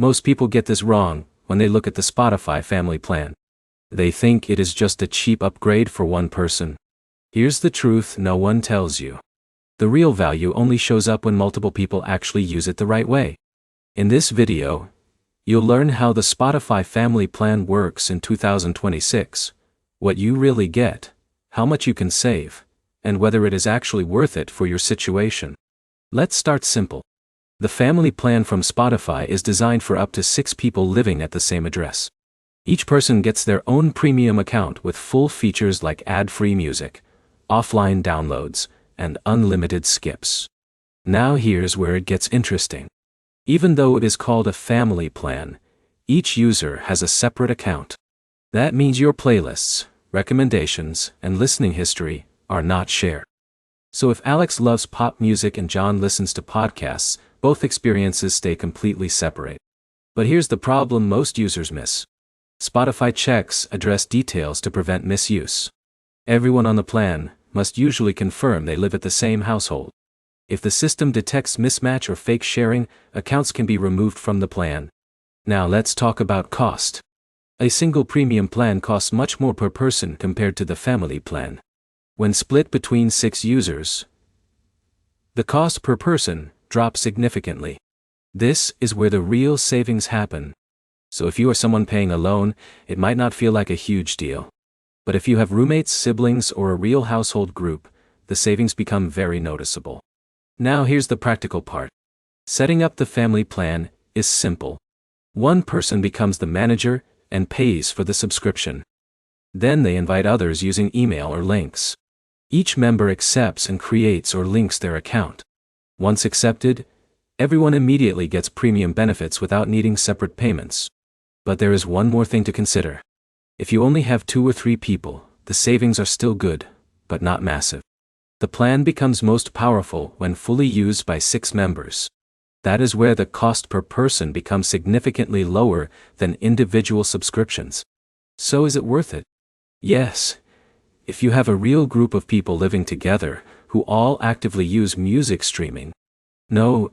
Most people get this wrong when they look at the Spotify family plan. They think it is just a cheap upgrade for one person. Here's the truth no one tells you. The real value only shows up when multiple people actually use it the right way. In this video, you'll learn how the Spotify family plan works in 2026, what you really get, how much you can save, and whether it is actually worth it for your situation. Let's start simple. The family plan from Spotify is designed for up to 6 people living at the same address. Each person gets their own premium account with full features like ad-free music, offline downloads, and unlimited skips. Now here's where it gets interesting. Even though it is called a family plan, each user has a separate account. That means your playlists, recommendations, and listening history are not shared. So if Alex loves pop music and John listens to podcasts, both experiences stay completely separate. But here's the problem most users miss. Spotify checks address details to prevent misuse. Everyone on the plan must usually confirm they live at the same household. If the system detects mismatch or fake sharing, accounts can be removed from the plan. Now let's talk about cost. A single premium plan costs much more per person compared to the family plan. When split between 6 users, the cost per person drops significantly. This is where the real savings happen. So if you are someone paying alone, it might not feel like a huge deal. But if you have roommates, siblings, or a real household group, the savings become very noticeable. Now here's the practical part. Setting up the family plan is simple. One person becomes the manager and pays for the subscription. Then they invite others using email or links. Each member accepts and creates or links their account. Once accepted, everyone immediately gets premium benefits without needing separate payments. But there is one more thing to consider. If you only have 2 or 3 people, the savings are still good, but not massive. The plan becomes most powerful when fully used by 6 members. That is where the cost per person becomes significantly lower than individual subscriptions. So is it worth it? Yes, if you have a real group of people living together who all actively use music streaming. No,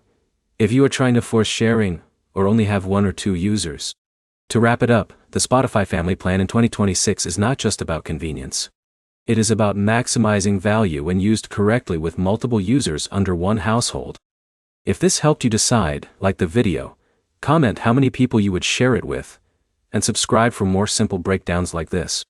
if you are trying to force sharing or only have 1 or 2 users. To wrap it up, the Spotify family plan in 2026 is not just about convenience. It is about maximizing value when used correctly with multiple users under one household. If this helped you decide, like the video, comment how many people you would share it with, and subscribe for more simple breakdowns like this.